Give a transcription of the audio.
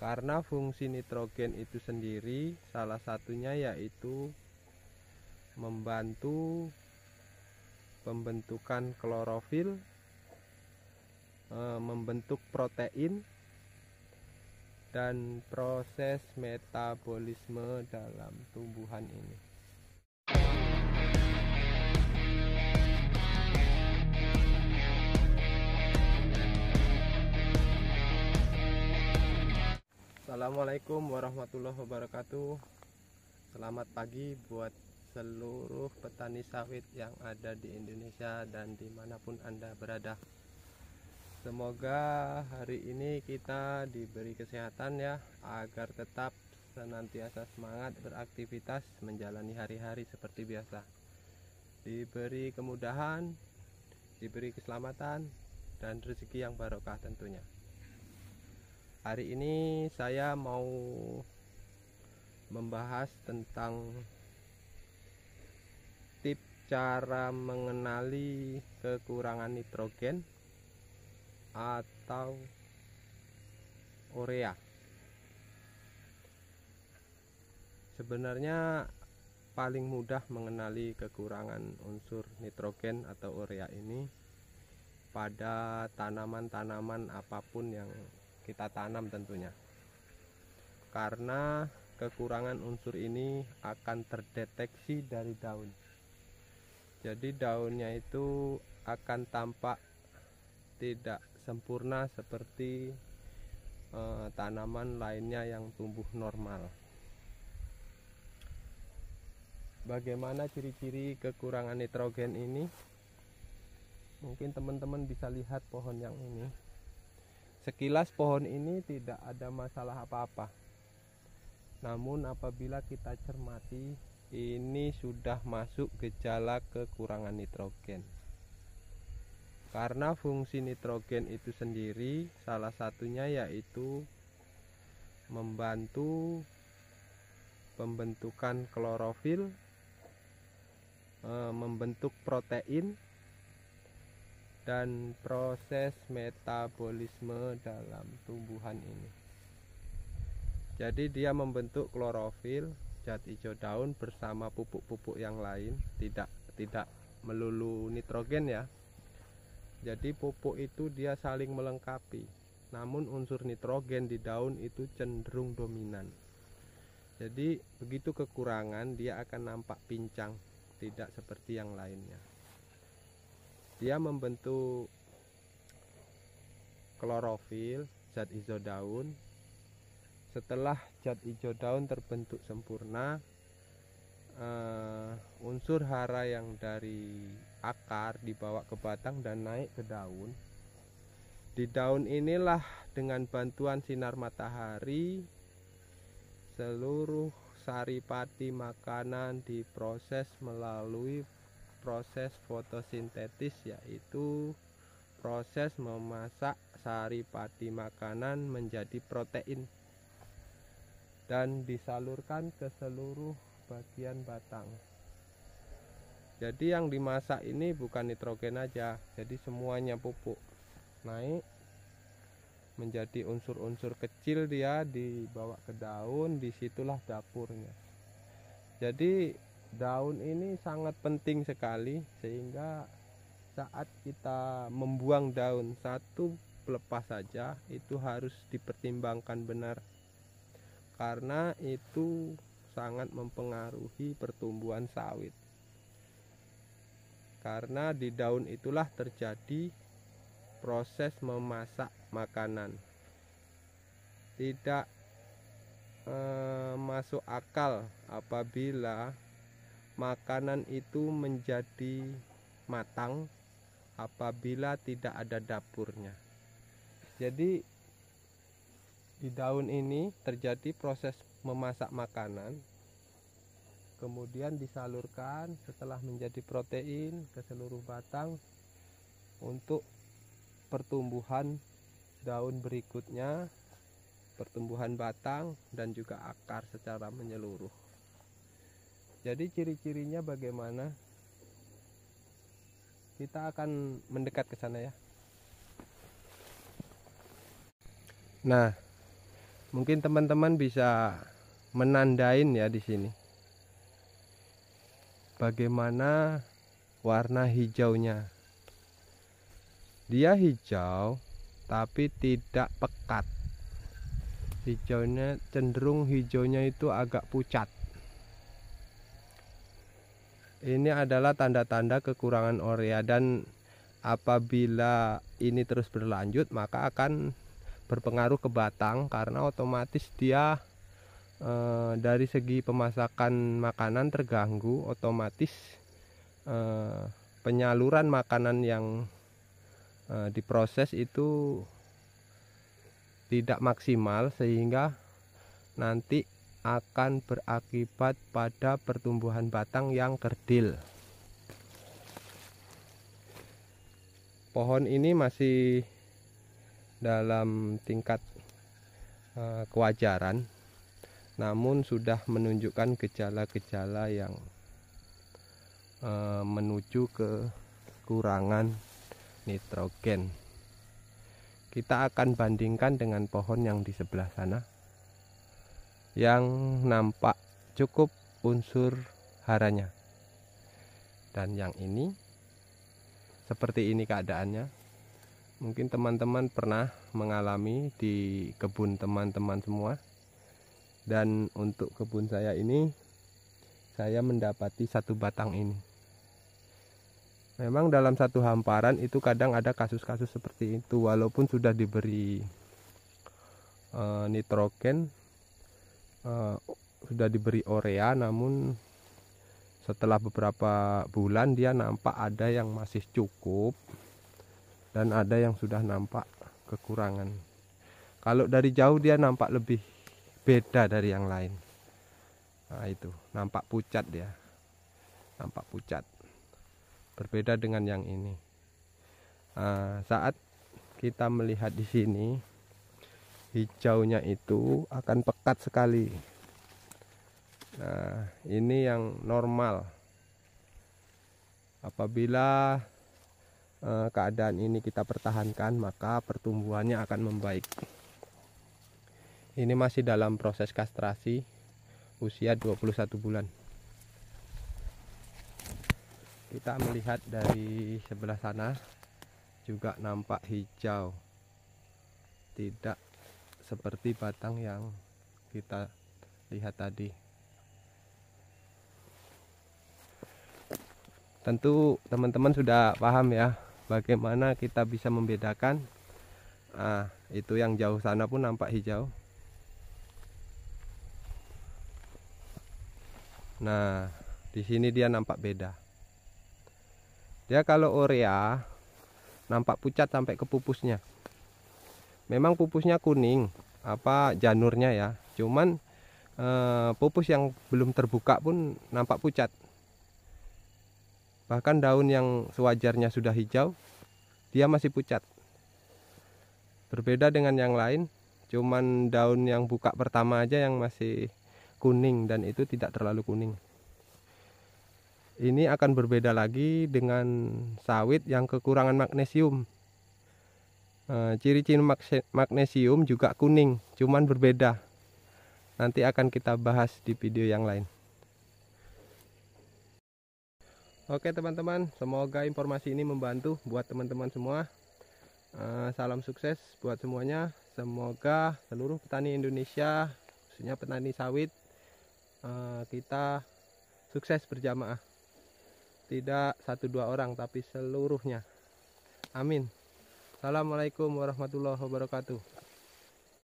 Karena fungsi nitrogen itu sendiri salah satunya yaitu membantu pembentukan klorofil, membentuk protein, dan proses metabolisme dalam tumbuhan ini. Assalamualaikum warahmatullahi wabarakatuh. Selamat pagi buat seluruh petani sawit yang ada di Indonesia dan dimanapun Anda berada. Semoga hari ini kita diberi kesehatan ya, agar tetap senantiasa semangat beraktivitas menjalani hari-hari seperti biasa. Diberi kemudahan, diberi keselamatan, dan rezeki yang barokah tentunya. Hari ini saya mau membahas tentang tips cara mengenali kekurangan nitrogen atau urea. Sebenarnya paling mudah mengenali kekurangan unsur nitrogen atau urea ini pada tanaman-tanaman apapun yang kita tanam tentunya, karena kekurangan unsur ini akan terdeteksi dari daun. Jadi daunnya itu akan tampak tidak sempurna seperti tanaman lainnya yang tumbuh normal. Bagaimana ciri-ciri kekurangan nitrogen ini? Mungkin teman-teman bisa lihat pohon yang ini. Sekilas pohon ini tidak ada masalah apa-apa. Namun apabila kita cermati, ini sudah masuk gejala kekurangan nitrogen. Karena fungsi nitrogen itu sendiri salah satunya yaitu membantu pembentukan klorofil, membentuk protein, dan proses metabolisme dalam tumbuhan ini. Jadi dia membentuk klorofil, zat hijau daun bersama pupuk-pupuk yang lain, tidak melulu nitrogen ya. Jadi pupuk itu dia saling melengkapi. Namun unsur nitrogen di daun itu cenderung dominan. Jadi begitu kekurangan dia akan nampak pincang, tidak seperti yang lainnya. Dia membentuk klorofil, zat hijau daun. Setelah zat hijau daun terbentuk sempurna, unsur hara yang dari akar dibawa ke batang dan naik ke daun. Di daun inilah dengan bantuan sinar matahari seluruh saripati makanan diproses melalui proses fotosintesis, yaitu proses memasak saripati makanan menjadi protein dan disalurkan ke seluruh bagian batang. Jadi yang dimasak ini bukan nitrogen aja, jadi semuanya pupuk naik menjadi unsur-unsur kecil, dia dibawa ke daun, disitulah dapurnya. Jadi daun ini sangat penting sekali, sehingga saat kita membuang daun satu pelepas saja itu harus dipertimbangkan benar, karena itu sangat mempengaruhi pertumbuhan sawit. Karena di daun itulah terjadi proses memasak makanan. Tidak masuk akal apabila makanan itu menjadi matang apabila tidak ada dapurnya. Jadi di daun ini terjadi proses memasak makanan, kemudian disalurkan setelah menjadi protein ke seluruh batang untuk pertumbuhan daun berikutnya, pertumbuhan batang, dan juga akar secara menyeluruh. Jadi ciri-cirinya bagaimana? Kita akan mendekat ke sana ya. Nah, Mungkin teman-teman bisa menandain ya di sini bagaimana warna hijaunya. Dia hijau tapi tidak pekat. Hijaunya cenderung hijaunya itu agak pucat. Ini adalah tanda-tanda kekurangan urea, dan apabila ini terus berlanjut maka akan berpengaruh ke batang, karena otomatis dia dari segi pemasakan makanan terganggu. Otomatis penyaluran makanan yang diproses itu tidak maksimal, sehingga nanti akan berakibat pada pertumbuhan batang yang kerdil. Pohon ini masih dalam tingkat kewajaran, namun sudah menunjukkan gejala-gejala yang menuju ke kekurangan nitrogen. Kita akan bandingkan dengan pohon yang di sebelah sana yang nampak cukup unsur haranya, dan yang ini seperti ini keadaannya. Mungkin teman-teman pernah mengalami di kebun teman-teman semua, dan untuk kebun saya ini saya mendapati satu batang ini. Memang dalam satu hamparan itu kadang ada kasus-kasus seperti itu, walaupun sudah diberi nitrogen, sudah diberi urea, namun setelah beberapa bulan dia nampak ada yang masih cukup dan ada yang sudah nampak kekurangan. Kalau dari jauh dia nampak lebih beda dari yang lain. Nah, itu nampak pucat, dia nampak pucat, berbeda dengan yang ini. Saat kita melihat di sini, hijaunya itu akan pekat sekali. Nah, ini yang normal. Apabila keadaan ini kita pertahankan, maka pertumbuhannya akan membaik. Ini masih dalam proses kastrasi, usia 21 bulan. Kita melihat dari sebelah sana juga nampak hijau, tidak seperti batang yang kita lihat tadi. Tentu teman-teman sudah paham ya bagaimana kita bisa membedakan. Itu yang jauh sana pun nampak hijau. Nah, di sini dia nampak beda. Dia kalau urea nampak pucat sampai ke pupusnya. Memang pupusnya kuning, janurnya ya. Cuman pupus yang belum terbuka pun nampak pucat. Bahkan daun yang sewajarnya sudah hijau, dia masih pucat. Berbeda dengan yang lain, cuman daun yang buka pertama aja yang masih kuning, dan itu tidak terlalu kuning. Ini akan berbeda lagi dengan sawit yang kekurangan magnesium. Ciri-ciri magnesium juga kuning, cuman berbeda. Nanti akan kita bahas di video yang lain. Oke teman-teman, semoga informasi ini membantu buat teman-teman semua. Salam sukses buat semuanya. Semoga seluruh petani Indonesia, khususnya petani sawit, kita sukses berjamaah. Tidak 1-2 orang, tapi seluruhnya. Amin. Assalamualaikum warahmatullahi wabarakatuh.